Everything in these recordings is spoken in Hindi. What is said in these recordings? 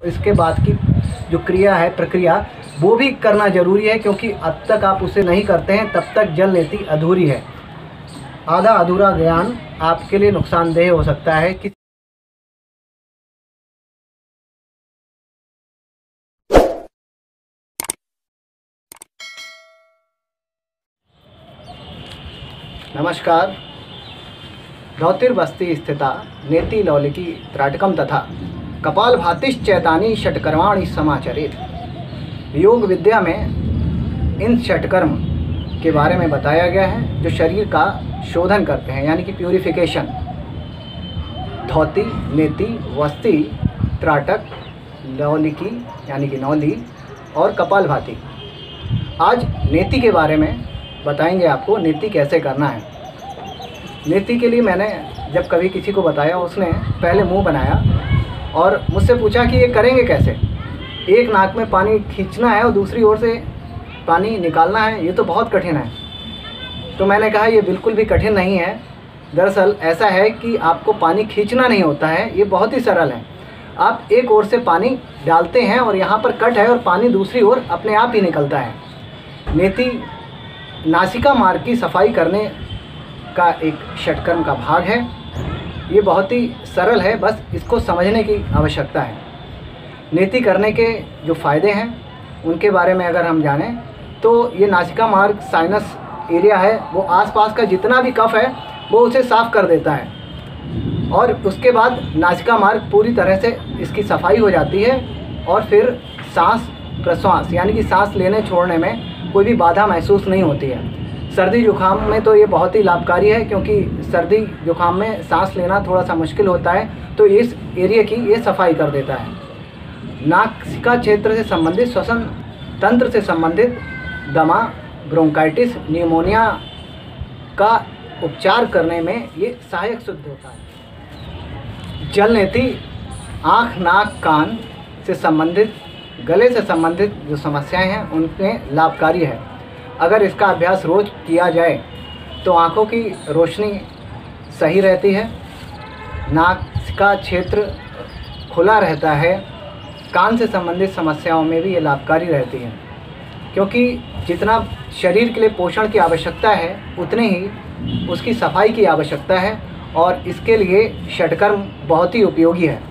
इसके बाद की जो क्रिया है, प्रक्रिया, वो भी करना ज़रूरी है, क्योंकि अब तक आप उसे नहीं करते हैं तब तक जल नीति अधूरी है। आधा अधूरा ज्ञान आपके लिए नुकसानदेह हो सकता है। कि नमस्कार। धौतिर्बस्ती स्थिता नेति लौलिकी त्राटकम तथा कपालभातिश्चैतानि षट्कर्माणि समाचरेत्। योग विद्या में इन षट्कर्म के बारे में बताया गया है जो शरीर का शोधन करते हैं, यानी कि प्यूरिफिकेशन। धौति, नेति, वस्ती, त्राटक, लौलिकी यानी कि नौली और कपालभाति। आज नेति के बारे में बताएंगे आपको, नेति कैसे करना है। नेति के लिए मैंने जब कभी किसी को बताया, उसने पहले मुंह बनाया और मुझसे पूछा कि ये करेंगे कैसे। एक नाक में पानी खींचना है और दूसरी ओर से पानी निकालना है, ये तो बहुत कठिन है। तो मैंने कहा ये बिल्कुल भी कठिन नहीं है। दरअसल ऐसा है कि आपको पानी खींचना नहीं होता है, ये बहुत ही सरल है। आप एक ओर से पानी डालते हैं और यहाँ पर कट है और पानी दूसरी ओर अपने आप ही निकलता है। नेति नासिका मार्ग की सफाई करने का एक षट्कर्म का भाग है। ये बहुत ही सरल है, बस इसको समझने की आवश्यकता है। नेति करने के जो फ़ायदे हैं उनके बारे में अगर हम जानें तो ये नासिका मार्ग साइनस एरिया है, वो आसपास का जितना भी कफ है वो उसे साफ़ कर देता है और उसके बाद नासिका मार्ग पूरी तरह से इसकी सफाई हो जाती है और फिर सांस प्रश्वास यानी कि सांस लेने छोड़ने में कोई भी बाधा महसूस नहीं होती है। सर्दी जुकाम में तो ये बहुत ही लाभकारी है, क्योंकि सर्दी जुकाम में सांस लेना थोड़ा सा मुश्किल होता है, तो इस एरिया की ये सफाई कर देता है। नासिका क्षेत्र से संबंधित, श्वसन तंत्र से संबंधित दमा, ब्रोंकाइटिस, निमोनिया का उपचार करने में ये सहायक सिद्ध होता है। जल नेति आँख, नाक, कान से संबंधित, गले से संबंधित जो समस्याएं हैं उनमें लाभकारी है। अगर इसका अभ्यास रोज़ किया जाए तो आँखों की रोशनी सही रहती है, नाक का क्षेत्र खुला रहता है, कान से संबंधित समस्याओं में भी ये लाभकारी रहती है, क्योंकि जितना शरीर के लिए पोषण की आवश्यकता है उतने ही उसकी सफाई की आवश्यकता है और इसके लिए षट्कर्म बहुत ही उपयोगी है।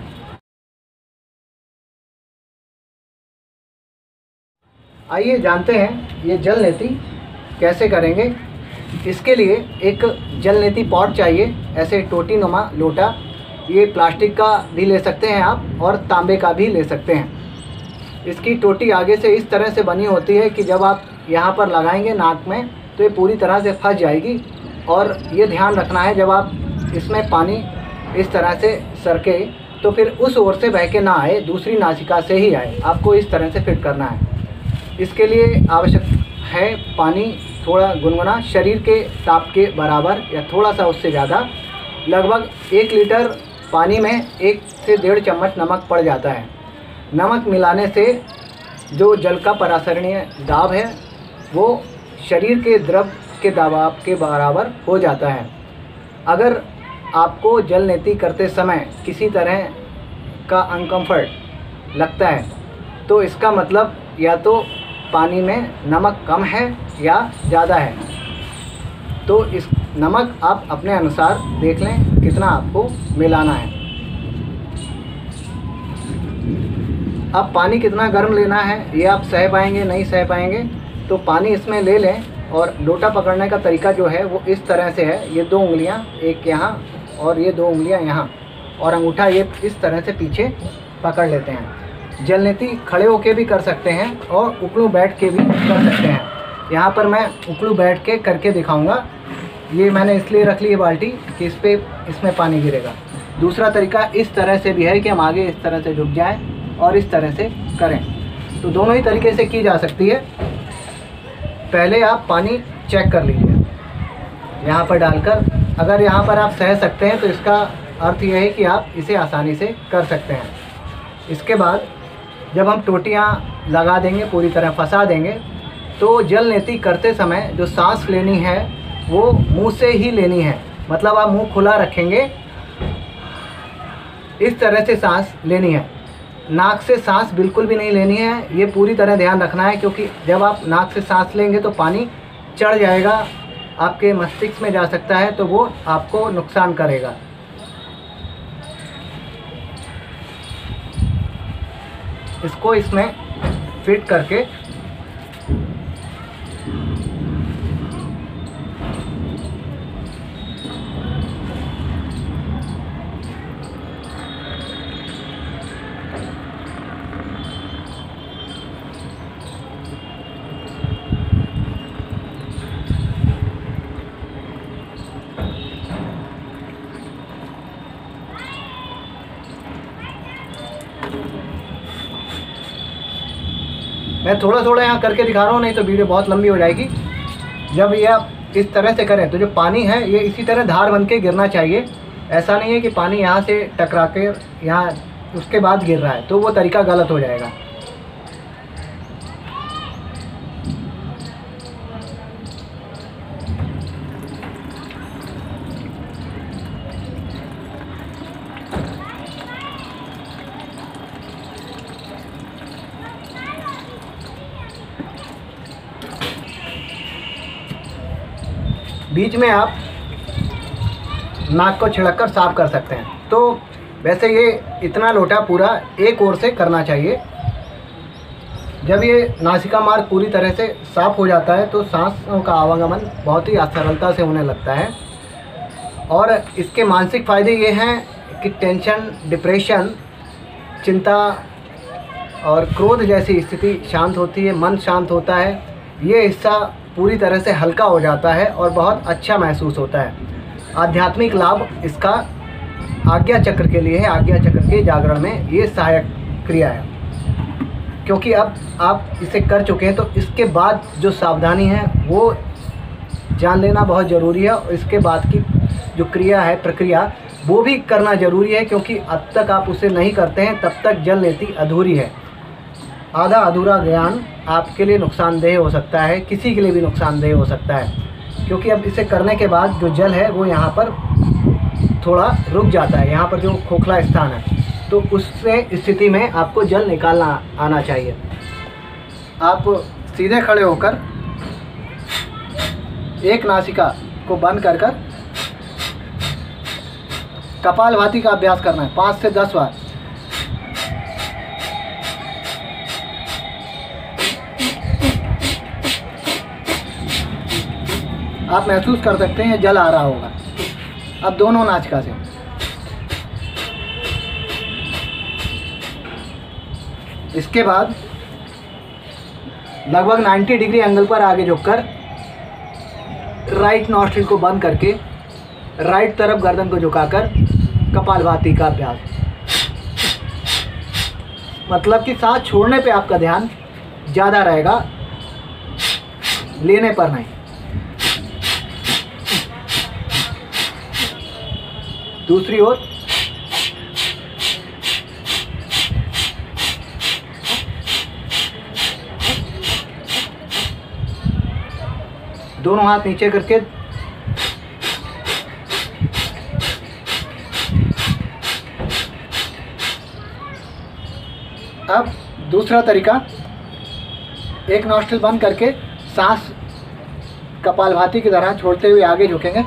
आइए जानते हैं ये जल नेति कैसे करेंगे। इसके लिए एक जल नेति पॉट चाहिए, ऐसे टोटी नुमा लोटा। ये प्लास्टिक का भी ले सकते हैं आप और तांबे का भी ले सकते हैं। इसकी टोटी आगे से इस तरह से बनी होती है कि जब आप यहाँ पर लगाएंगे नाक में तो ये पूरी तरह से फंस जाएगी। और ये ध्यान रखना है, जब आप इसमें पानी इस तरह से सरके तो फिर उस ओर से बह के ना आए, दूसरी नासिका से ही आए। आपको इस तरह से फिट करना है। इसके लिए आवश्यक है पानी थोड़ा गुनगुना, शरीर के ताप के बराबर या थोड़ा सा उससे ज़्यादा। लगभग 1 लीटर पानी में 1 से 1.5 चम्मच नमक पड़ जाता है। नमक मिलाने से जो जल का परासरणीय दाब है वो शरीर के द्रव के दबाव के बराबर हो जाता है। अगर आपको जल नेति करते समय किसी तरह का अनकम्फर्ट लगता है तो इसका मतलब या तो पानी में नमक कम है या ज़्यादा है। तो इस नमक आप अपने अनुसार देख लें कितना आपको मिलाना है। अब पानी कितना गर्म लेना है ये आप सह पाएंगे नहीं सह पाएंगे, तो पानी इसमें ले लें। और लोटा पकड़ने का तरीका जो है वो इस तरह से है, ये 2 उंगलियां, एक यहाँ और ये 2 उंगलियां यहाँ, और अंगूठा ये इस तरह से पीछे पकड़ लेते हैं। जल नेति खड़े होके भी कर सकते हैं और उकड़ू बैठ के भी कर सकते हैं। यहाँ पर मैं उकड़ू बैठ के करके दिखाऊंगा। ये मैंने इसलिए रख ली है बाल्टी कि इसमें पानी गिरेगा। दूसरा तरीका इस तरह से भी है कि हम आगे इस तरह से झुक जाएं और इस तरह से करें। तो दोनों ही तरीके से की जा सकती है। पहले आप पानी चेक कर लीजिए यहाँ पर डालकर। अगर यहाँ पर आप सह सकते हैं तो इसका अर्थ यह है कि आप इसे आसानी से कर सकते हैं। इसके बाद जब हम टोटियाँ लगा देंगे, पूरी तरह फंसा देंगे, तो जल नेति करते समय जो सांस लेनी है वो मुंह से ही लेनी है। मतलब आप मुंह खुला रखेंगे, इस तरह से सांस लेनी है। नाक से सांस बिल्कुल भी नहीं लेनी है, ये पूरी तरह ध्यान रखना है, क्योंकि जब आप नाक से सांस लेंगे तो पानी चढ़ जाएगा, आपके मस्तिष्क में जा सकता है, तो वो आपको नुकसान करेगा। इसको इसमें फिट करके मैं थोड़ा थोड़ा यहाँ करके दिखा रहा हूँ, नहीं तो वीडियो बहुत लंबी हो जाएगी। जब ये आप इस तरह से करें तो जो पानी है ये इसी तरह धार बन के गिरना चाहिए। ऐसा नहीं है कि पानी यहाँ से टकरा के यहाँ उसके बाद गिर रहा है, तो वो तरीका गलत हो जाएगा। बीच में आप नाक को छिड़क कर साफ़ कर सकते हैं। तो वैसे ये इतना लोटा पूरा एक ओर से करना चाहिए। जब ये नासिका मार्ग पूरी तरह से साफ़ हो जाता है तो सांसों का आवागमन बहुत ही सरलता से होने लगता है। और इसके मानसिक फ़ायदे ये हैं कि टेंशन, डिप्रेशन, चिंता और क्रोध जैसी स्थिति शांत होती है, मन शांत होता है, ये हिस्सा पूरी तरह से हल्का हो जाता है और बहुत अच्छा महसूस होता है। आध्यात्मिक लाभ इसका आज्ञा चक्र के लिए है। आज्ञा चक्र के जागरण में ये सहायक क्रिया है, क्योंकि अब आप इसे कर चुके हैं तो इसके बाद जो सावधानी है वो जान लेना बहुत ज़रूरी है। और इसके बाद की जो क्रिया है, प्रक्रिया, वो भी करना ज़रूरी है, क्योंकि अब तक आप उसे नहीं करते हैं तब तक जल नीति अधूरी है। आधा अधूरा ज्ञान आपके लिए नुकसानदेह हो सकता है, किसी के लिए भी नुकसानदेह हो सकता है, क्योंकि अब इसे करने के बाद जो जल है वो यहाँ पर थोड़ा रुक जाता है, यहाँ पर जो खोखला स्थान है, तो उससे स्थिति में आपको जल निकालना आना चाहिए। आप सीधे खड़े होकर एक नासिका को बंद कर कर कपालभाति का अभ्यास करना है 5 से 10 बार। आप महसूस कर सकते हैं जल आ रहा होगा। अब दोनों नासिका से इसके बाद लगभग 90 डिग्री एंगल पर आगे झुककर राइट नॉस्ट्रिल को बंद करके राइट तरफ गर्दन को झुकाकर कपालभाति का अभ्यास। मतलब कि सांस छोड़ने पे आपका ध्यान ज़्यादा रहेगा, लेने पर नहीं। दूसरी ओर दोनों हाथ नीचे करके अब दूसरा तरीका, एक नॉस्ट्रिल बंद करके सांस कपालभाति की तरह छोड़ते हुए आगे झुकेंगे।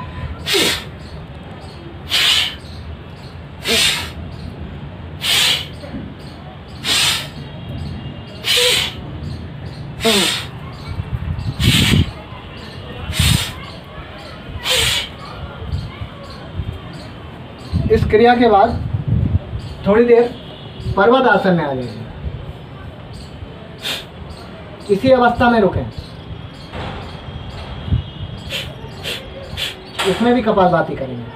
इस क्रिया के बाद थोड़ी देर पर्वत आसन में आ जाएंगे। इसी अवस्था में रुकें। इसमें भी कपालभाति करेंगे।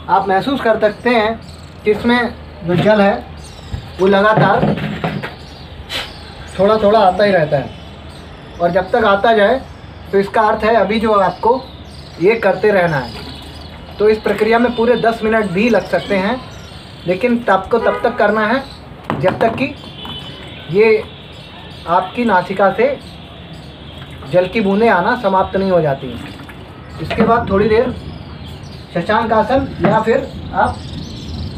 आप महसूस कर सकते हैं कि इसमें जो जल है वो लगातार थोड़ा थोड़ा आता ही रहता है, और जब तक आता जाए तो इसका अर्थ है अभी जो आपको ये करते रहना है। तो इस प्रक्रिया में पूरे 10 मिनट भी लग सकते हैं, लेकिन आपको तब तक करना है जब तक कि ये आपकी नासिका से जल की बूंदें आना समाप्त नहीं हो जाती। इसके बाद थोड़ी देर शशांक आसन या फिर आप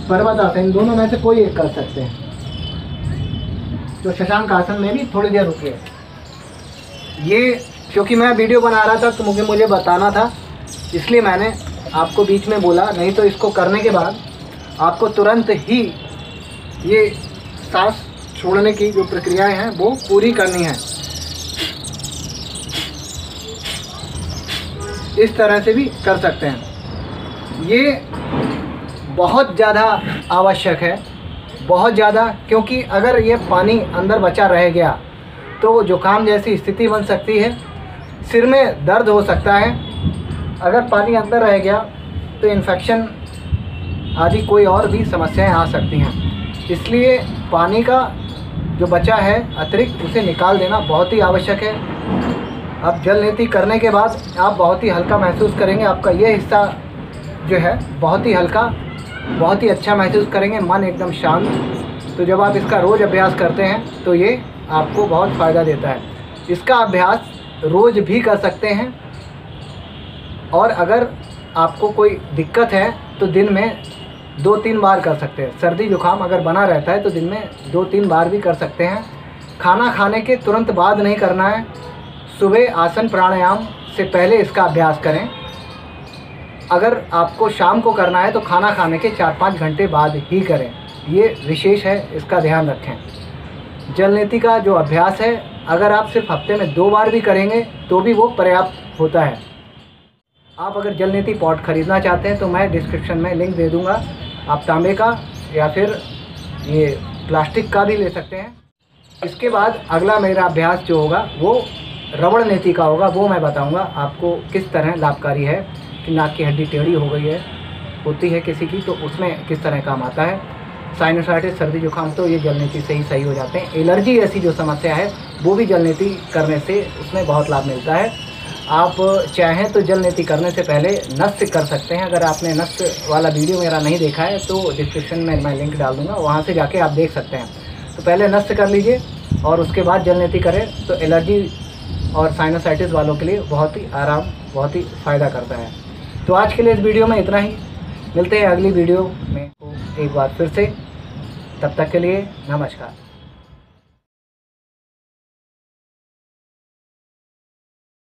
पर्वत आसन, इन दोनों में से कोई एक कर सकते हैं। तो शशांक आसन में भी थोड़ी देर रुकिए। ये क्योंकि मैं वीडियो बना रहा था तो मुझे बताना था, इसलिए मैंने आपको बीच में बोला, नहीं तो इसको करने के बाद आपको तुरंत ही ये सांस छोड़ने की जो प्रक्रियाएं हैं वो पूरी करनी है। इस तरह से भी कर सकते हैं। ये बहुत ज़्यादा आवश्यक है, बहुत ज़्यादा, क्योंकि अगर ये पानी अंदर बचा रह गया तो जुकाम जैसी स्थिति बन सकती है, सिर में दर्द हो सकता है। अगर पानी अंदर रह गया तो इन्फेक्शन आदि कोई और भी समस्याएं आ सकती हैं। इसलिए पानी का जो बचा है अतिरिक्त उसे निकाल देना बहुत ही आवश्यक है। अब जल नीति करने के बाद आप बहुत ही हल्का महसूस करेंगे। आपका ये हिस्सा जो है बहुत ही हल्का, बहुत ही अच्छा महसूस करेंगे, मन एकदम शांत। तो जब आप इसका रोज़ अभ्यास करते हैं तो ये आपको बहुत फ़ायदा देता है। इसका अभ्यास रोज़ भी कर सकते हैं, और अगर आपको कोई दिक्कत है तो दिन में 2-3 बार कर सकते हैं। सर्दी जुकाम अगर बना रहता है तो दिन में 2-3 बार भी कर सकते हैं। खाना खाने के तुरंत बाद नहीं करना है। सुबह आसन प्राणायाम से पहले इसका अभ्यास करें। अगर आपको शाम को करना है तो खाना खाने के 4-5 घंटे बाद ही करें। ये विशेष है, इसका ध्यान रखें। जल नीति का जो अभ्यास है, अगर आप सिर्फ हफ्ते में 2 बार भी करेंगे तो भी वो पर्याप्त होता है। आप अगर जल नीति पॉट ख़रीदना चाहते हैं तो मैं डिस्क्रिप्शन में लिंक दे दूँगा। आप तांबे का या फिर ये प्लास्टिक का भी ले सकते हैं। इसके बाद अगला मेरा अभ्यास जो होगा वो रबड़ नीति का होगा। वो मैं बताऊंगा आपको किस तरह लाभकारी है। कि नाक की हड्डी टेढ़ी हो गई है, होती है किसी की, तो उसमें किस तरह काम आता है। साइनोसाइटिस, सर्दी जुकाम तो ये जल नीति से ही सही हो जाते हैं। एलर्जी ऐसी जो समस्या है वो भी जल नीति करने से उसमें बहुत लाभ मिलता है। आप चाहें तो जल नीति करने से पहले नस्य कर सकते हैं। अगर आपने नस्य वाला वीडियो मेरा नहीं देखा है तो डिस्क्रिप्शन में मैं लिंक डाल दूँगा, वहाँ से जाके आप देख सकते हैं। तो पहले नस्य कर लीजिए और उसके बाद जल नीति करें तो एलर्जी और साइनोसाइटिस वालों के लिए बहुत ही आराम, बहुत ही फ़ायदा करता है। तो आज के लिए इस वीडियो में इतना ही। मिलते हैं अगली वीडियो में एक बार फिर से। तब तक के लिए नमस्कार।